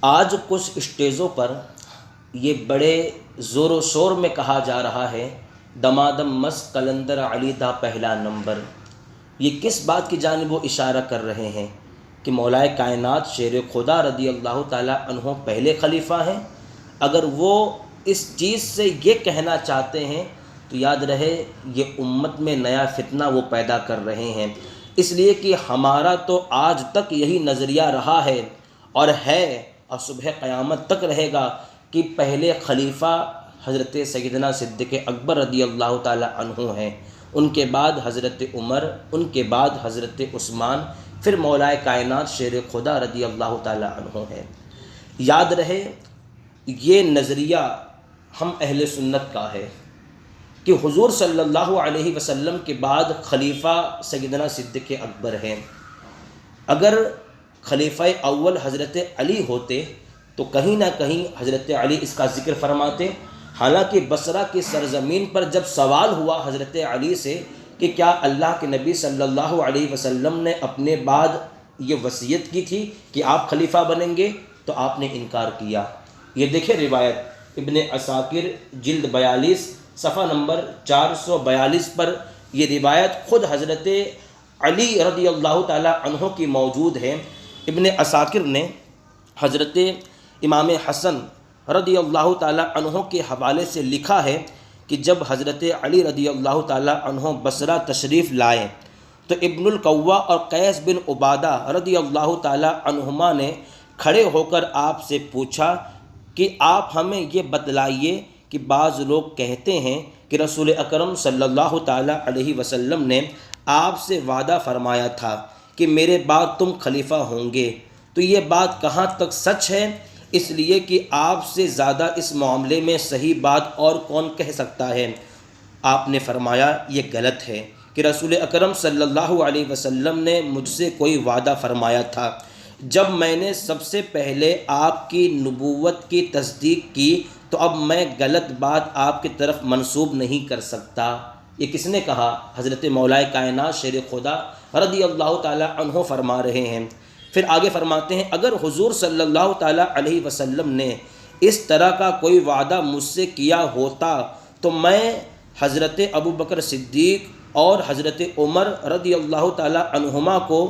آج کچھ اسٹیجوں پر یہ بڑے زور و شور میں کہا جا رہا ہے، دمادم مست قلندر علی دا پہلا نمبر۔ یہ کس بات کی جانب وہ اشارہ کر رہے ہیں کہ مولائے کائنات شیر خدا رضی اللہ تعالیٰ عنہ پہلے خلیفہ ہیں؟ اگر وہ اس چیز سے یہ کہنا چاہتے ہیں تو یاد رہے یہ امت میں نیا فتنہ وہ پیدا کر رہے ہیں، اس لیے کہ ہمارا تو آج تک یہی نظریہ رہا ہے اور صبح قیامت تک رہے گا کہ پہلے خلیفہ حضرت سیدنا صدیق اکبر رضی اللہ تعالیٰ عنہ ہیں، ان کے بعد حضرت عمر، ان کے بعد حضرت عثمان، پھر مولائے کائنات شیر خدا رضی اللہ تعالیٰ عنہ ہیں۔ یاد رہے یہ نظریہ ہم اہل سنت کا ہے کہ حضور صلی اللہ علیہ وسلم کے بعد خلیفہ سیدنا صدیق اکبر ہیں۔ اگر خلیفہ اول حضرت علی ہوتے تو کہیں نہ کہیں حضرت علی اس کا ذکر فرماتے۔ حالانکہ بصرہ کی سرزمین پر جب سوال ہوا حضرت علی سے کہ کیا اللہ کے نبی صلی اللہ علیہ وسلم نے اپنے بعد یہ وصیت کی تھی کہ آپ خلیفہ بنیں گے، تو آپ نے انکار کیا۔ یہ دیکھیں روایت ابن عساکر جلد 42 صفحہ نمبر 442 پر یہ روایت خود حضرت علی رضی اللہ تعالیٰ عنہ کی موجود ہے۔ ابن عساکر نے حضرت امام حسن رضی اللہ تعالیٰ عنہ کے حوالے سے لکھا ہے کہ جب حضرت علی رضی اللہ تعالیٰ عنہ بصرہ تشریف لائے تو ابن القوا اور قیس بن عبادہ رضی اللہ تعالیٰ عنہما نے کھڑے ہو کر آپ سے پوچھا کہ آپ ہمیں یہ بتلائیے کہ بعض لوگ کہتے ہیں کہ رسول اکرم صلی اللہ تعالیٰ علیہ وسلم نے آپ سے وعدہ فرمایا تھا کہ میرے بعد تم خلیفہ ہوں گے، تو یہ بات کہاں تک سچ ہے؟ اس لیے کہ آپ سے زیادہ اس معاملے میں صحیح بات اور کون کہہ سکتا ہے؟ آپ نے فرمایا یہ غلط ہے کہ رسول اکرم صلی اللہ علیہ وسلم نے مجھ سے کوئی وعدہ فرمایا تھا۔ جب میں نے سب سے پہلے آپ کی نبوت کی تصدیق کی تو اب میں غلط بات آپ کی طرف منسوب نہیں کر سکتا۔ یہ کس نے کہا؟ حضرت مولائے کائنات شیر خدا رضی اللہ تعالیٰ عنہ فرما رہے ہیں۔ پھر آگے فرماتے ہیں اگر حضور صلی اللہ تعالیٰ علیہ وسلم نے اس طرح کا کوئی وعدہ مجھ سے کیا ہوتا تو میں حضرت ابوبکر صدیق اور حضرت عمر رضی اللہ تعالیٰ عنہما کو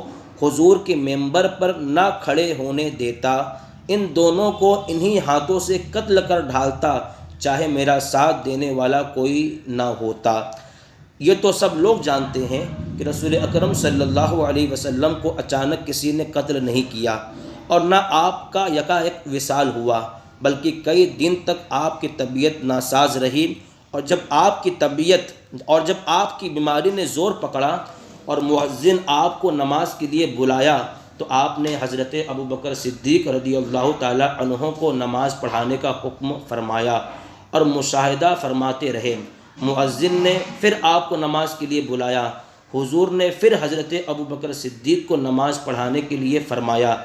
حضور کے ممبر پر نہ کھڑے ہونے دیتا، ان دونوں کو انہی ہاتھوں سے قتل کر ڈھالتا، چاہے میرا ساتھ دینے والا کوئی نہ ہوتا۔ یہ تو سب لوگ جانتے ہیں کہ رسول اکرم صلی اللہ علیہ وسلم کو اچانک کسی نے قتل نہیں کیا اور نہ آپ کا یکایک وصال ہوا، بلکہ کئی دن تک آپ کی طبیعت ناساز رہی، اور جب آپ کی بیماری نے زور پکڑا اور مؤذن آپ کو نماز کے لیے بلایا تو آپ نے حضرت ابوبکر صدیق رضی اللہ تعالیٰ عنہ کو نماز پڑھانے کا حکم فرمایا اور مشاہدہ فرماتے رہے۔ مؤذن نے پھر آپ کو نماز کے لیے بلایا، حضور نے پھر حضرت ابوبکر صدیق کو نماز پڑھانے کے لیے فرمایا۔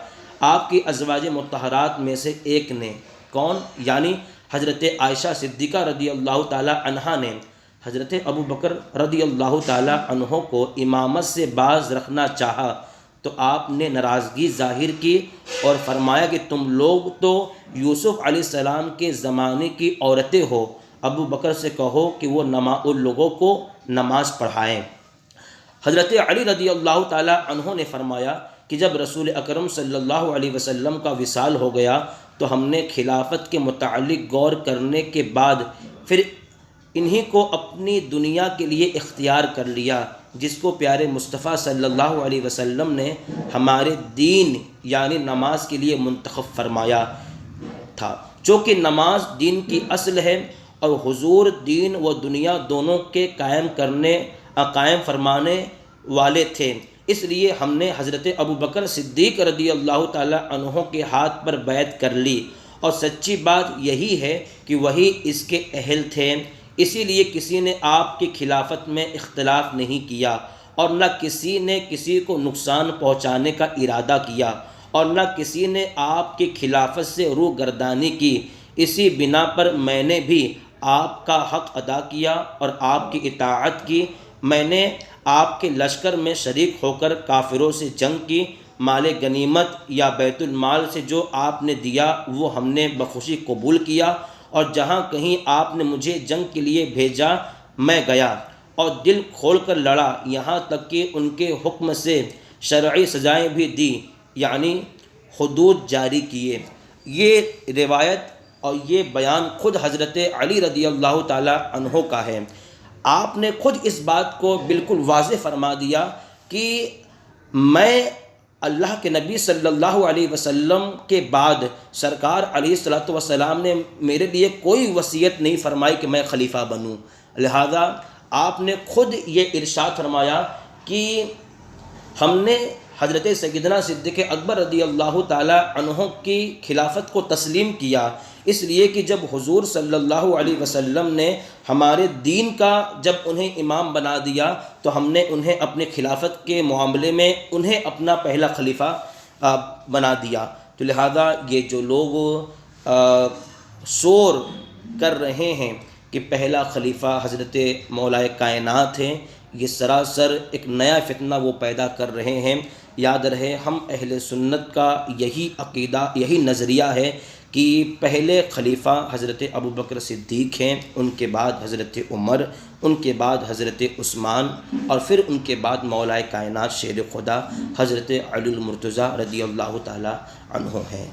آپ کی ازواج مطہرات میں سے ایک نے، کون؟ یعنی حضرت عائشہ صدیقہ رضی اللہ تعالیٰ عنہا نے حضرت ابوبکر رضی اللہ تعالیٰ عنہ کو امامت سے باز رکھنا چاہا تو آپ نے ناراضگی ظاہر کی اور فرمایا کہ تم لوگ تو یوسف علیہ السلام کے زمانے کی عورتیں ہو، ابو بکر سے کہو کہ وہ ان لوگوں کو نماز پڑھائیں۔ حضرت علی رضی اللہ تعالیٰ عنہ نے فرمایا کہ جب رسول اکرم صلی اللہ علیہ وسلم کا وصال ہو گیا تو ہم نے خلافت کے متعلق غور کرنے کے بعد پھر انہی کو اپنی دنیا کے لیے اختیار کر لیا، جس کو پیارے مصطفیٰ صلی اللہ علیہ وسلم نے ہمارے دین یعنی نماز کے لیے منتخب فرمایا تھا، چونکہ نماز دین کی اصل ہے اور حضور دین و دنیا دونوں کے قائم فرمانے والے تھے۔ اس لیے ہم نے حضرت ابوبکر صدیق رضی اللہ تعالیٰ عنہ کے ہاتھ پر بیعت کر لی، اور سچی بات یہی ہے کہ وہی اس کے اہل تھے، اسی لیے کسی نے آپ کی خلافت میں اختلاف نہیں کیا اور نہ کسی نے کسی کو نقصان پہنچانے کا ارادہ کیا اور نہ کسی نے آپ کی خلافت سے روگردانی کی۔ اسی بنا پر میں نے بھی آپ کا حق ادا کیا اور آپ کی اطاعت کی۔ میں نے آپ کے لشکر میں شریک ہو کر کافروں سے جنگ کی، مال غنیمت یا بیت المال سے جو آپ نے دیا وہ ہم نے بخوشی قبول کیا، اور جہاں کہیں آپ نے مجھے جنگ کے لیے بھیجا میں گیا اور دل کھول کر لڑا، یہاں تک کہ ان کے حکم سے شرعی سزائیں بھی دی، یعنی حدود جاری کیے۔ یہ روایت اور یہ بیان خود حضرت علی رضی اللہ تعالی عنہ کا ہے۔ آپ نے خود اس بات کو بالکل واضح فرما دیا کہ میں اللہ کے نبی صلی اللہ علیہ وسلم کے بعد سرکار علیہ الصلوۃ والسلام نے میرے لیے کوئی وصیت نہیں فرمائی کہ میں خلیفہ بنوں، لہذا آپ نے خود یہ ارشاد فرمایا کہ ہم نے حضرت سیدنا صدیق اکبر رضی اللہ تعالی عنہ کی خلافت کو تسلیم کیا، اس لیے کہ جب حضور صلی اللہ علیہ وسلم نے ہمارے دین کا جب انہیں امام بنا دیا تو ہم نے انہیں اپنے خلافت کے معاملے میں انہیں اپنا پہلا خلیفہ بنا دیا۔ تو لہذا یہ جو لوگ شور کر رہے ہیں کہ پہلا خلیفہ حضرت مولائے کائنات ہیں، یہ سراسر ایک نیا فتنہ وہ پیدا کر رہے ہیں۔ یاد رہے ہم اہل سنت کا یہی عقیدہ، یہی نظریہ ہے کہ پہلے خلیفہ حضرت ابوبکر صدیق ہیں، ان کے بعد حضرت عمر، ان کے بعد حضرت عثمان، اور پھر ان کے بعد مولائے کائنات شیر خدا حضرت علی المرتضیٰ رضی اللہ تعالی عنہ ہیں۔